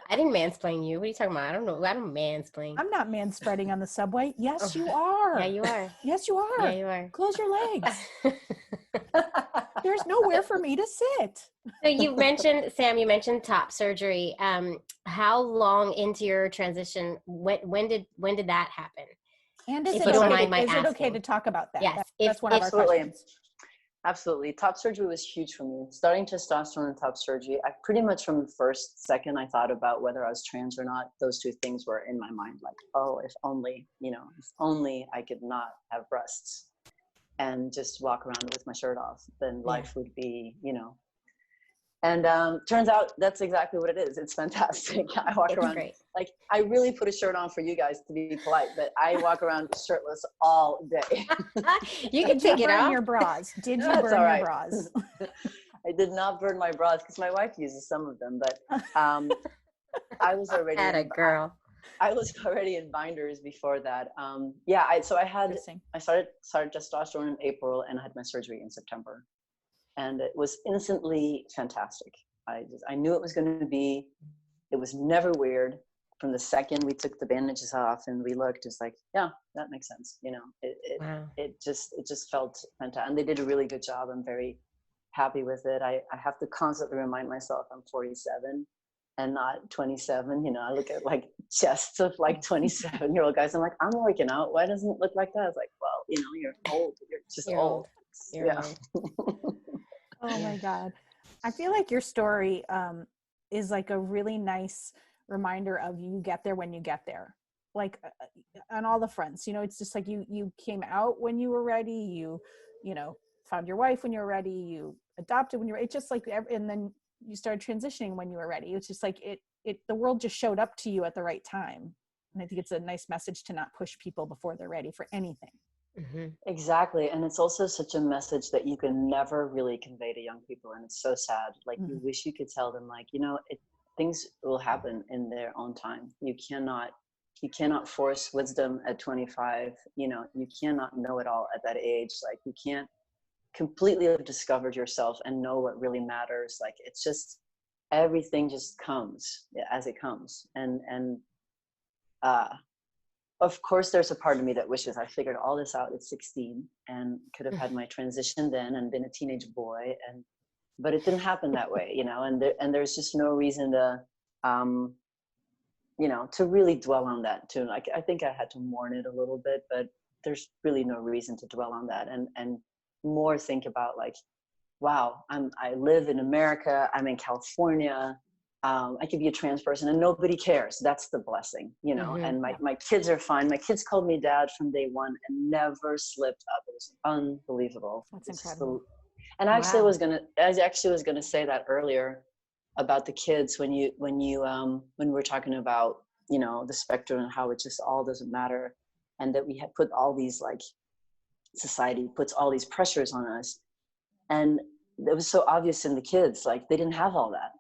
I didn't mansplain you. What are you talking about? I don't know. I don't mansplain. I'm not manspreading on the subway. Yes, you are. Yeah, you are. Yes, you are. Yeah, you are. Close your legs. There's nowhere for me to sit. So you mentioned, Sam, you mentioned top surgery. How long into your transition, when did that happen? And is it okay to talk about that? Yes. That's one of our questions. Absolutely. Top surgery was huge for me. Starting testosterone and top surgery, I pretty much from the first second I thought about whether I was trans or not, those two things were in my mind. Like, oh, if only I could not have breasts and just walk around with my shirt off, then life would be, you know. And turns out that's exactly what it is. It's fantastic. I walk around, like, I really put a shirt on for you guys to be polite, but I walk around shirtless all day. You can take it off. Your bras. Did you burn your bras? I did not burn my bras because my wife uses some of them, but I was already I was already in binders before that. I started testosterone in April and I had my surgery in September. And it was instantly fantastic. I knew it was going to be. It was never weird. From the second we took the bandages off and we looked, it's like, yeah, that makes sense. You know, it just felt fantastic. And they did a really good job. I'm very happy with it. I have to constantly remind myself I'm 47 and not 27. You know, I look at like chests of like 27-year-old guys. I'm like, I'm working out. Why doesn't it look like that? It's like, well, you know, you're old. You're just old. You're old. Oh my God. I feel like your story is like a really nice reminder of you get there when you get there. Like on all the fronts, you know, it's just like you came out when you were ready. You know, found your wife when you were ready. You adopted when you were, it's just like, and then you started transitioning when you were ready. It's just like the world just showed up to you at the right time. And I think it's a nice message to not push people before they're ready for anything. Exactly. And it's also such a message that you can never really convey to young people. And it's so sad. Like you wish you could tell them, like, things will happen in their own time. You cannot force wisdom at 25. You cannot know it all at that age. Like you can't completely have discovered yourself and know what really matters. Like it's just, everything just comes as it comes. And of course, there's a part of me that wishes I figured all this out at 16 and could have had my transition then and been a teenage boy. But it didn't happen that way, and there's just no reason to, to really dwell on that too. Like, I think I had to mourn it a little bit, but there's really no reason to dwell on that and more think about like, wow, I live in America, I'm in California, I could be a trans person and nobody cares. That's the blessing, and my kids are fine. My kids called me dad from day one and never slipped up. It was unbelievable. That's incredible. And I actually was gonna say that earlier about the kids when we're talking about, the spectrum and how it just all doesn't matter. And that we had put all these, like, society puts all these pressures on us. And it was so obvious in the kids, like they didn't have all that.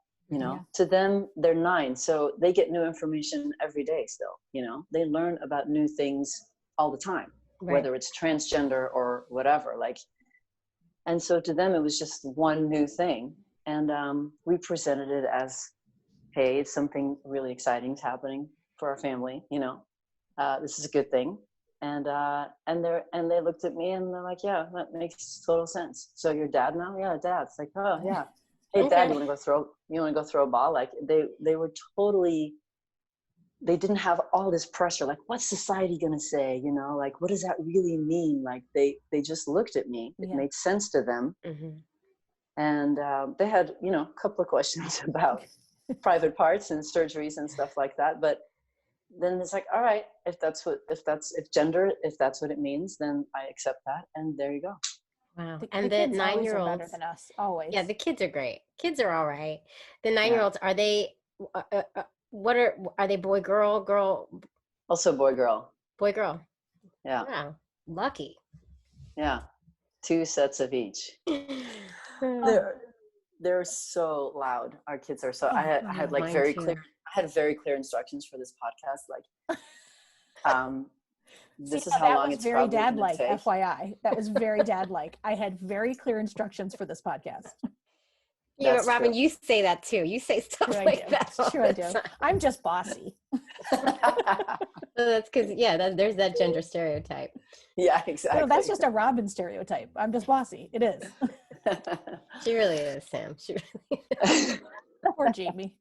To them, they're 9, so they get new information every day still. They learn about new things all the time, whether it's transgender or whatever. Like, and so to them, it was just one new thing. And we presented it as, hey, it's something really exciting is happening for our family. This is a good thing. And they looked at me and they're like, yeah, that makes total sense. So you're dad now? Yeah, dad. It's like, oh yeah. Hey, dad, you want to go throw a ball? Like they were totally, they didn't have all this pressure. Like, what's society going to say? Like, what does that really mean? Like they just looked at me. It made sense to them. And they had, a couple of questions about private parts and surgeries and stuff like that. But then it's like, all right, if gender, if that's what it means, then I accept that. And there you go. Wow. And the 9-year-olds are better than us, always. Yeah, the kids are great. Kids are all right. The 9-year-olds, are they, are they boy, girl? Also boy, girl. Boy, girl. Yeah. Wow. Lucky. Yeah. 2 sets of each. They're so loud. Our kids are so, I had like very clear instructions for this podcast. Like, this is how long it's very probably dad-like, take. FYI. That was very dad-like. I had very clear instructions for this podcast. Yeah, but Robin, you say that too. You say stuff like that. Sure I do. I'm just bossy. That's because, there's that gender stereotype. Yeah, exactly. No, that's just a Robin stereotype. I'm just bossy. It is. She really is, Sam. She really is. Poor Jamie.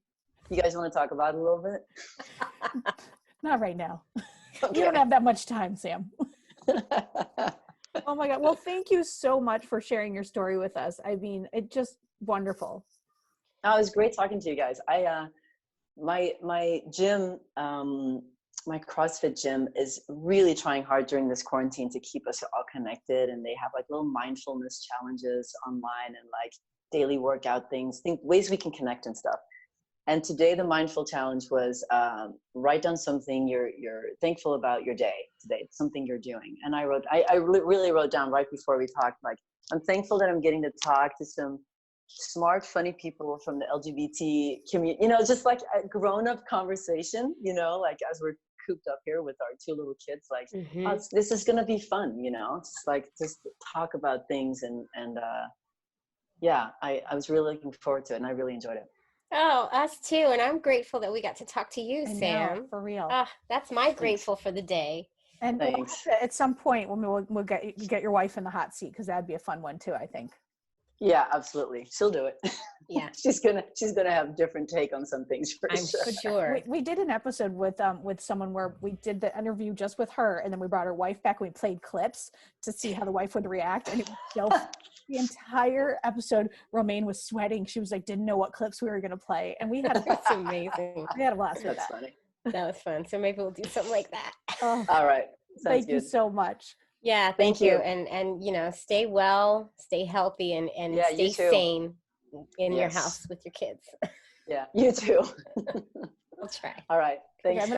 You guys want to talk about it a little bit? Not right now. Okay. You don't have that much time, Sam. Oh my God. Well, thank you so much for sharing your story with us. I mean, it's just wonderful. Oh, it was great talking to you guys. My gym, my CrossFit gym is really trying hard during this quarantine to keep us all connected. And they have like little mindfulness challenges online and like daily workout things, ways we can connect and stuff. And today the mindful challenge was write down something you're thankful about your day today, something you're doing. And I really wrote down right before we talked, like, I'm thankful that I'm getting to talk to some smart, funny people from the LGBT community, just like a grown-up conversation, like as we're cooped up here with our 2 little kids, like, oh, this is going to be fun, just talk about things. And I was really looking forward to it and I really enjoyed it. Oh, us too. And I'm grateful that we got to talk to you, Sam. Know, for real. That's my grateful for the day. And at some point, we'll get your wife in the hot seat, because that'd be a fun one too, I think. Yeah, absolutely. She'll do it. Yeah. she's gonna have a different take on some things for sure. We did an episode with someone where we did the interview just with her, and then we brought her wife back and we played clips to see how the wife would react. And it was so the entire episode, Romaine was sweating. She was like, didn't know what clips we were gonna play. And we had That's amazing. We had a blast with That's that. funny. That was fun. So maybe we'll do something like that. Oh, all right. Thank you so much. Yeah, thank you. And stay well, stay healthy, and stay sane in your house with your kids. Yeah, you too. I'll try. All right. Thanks. Okay,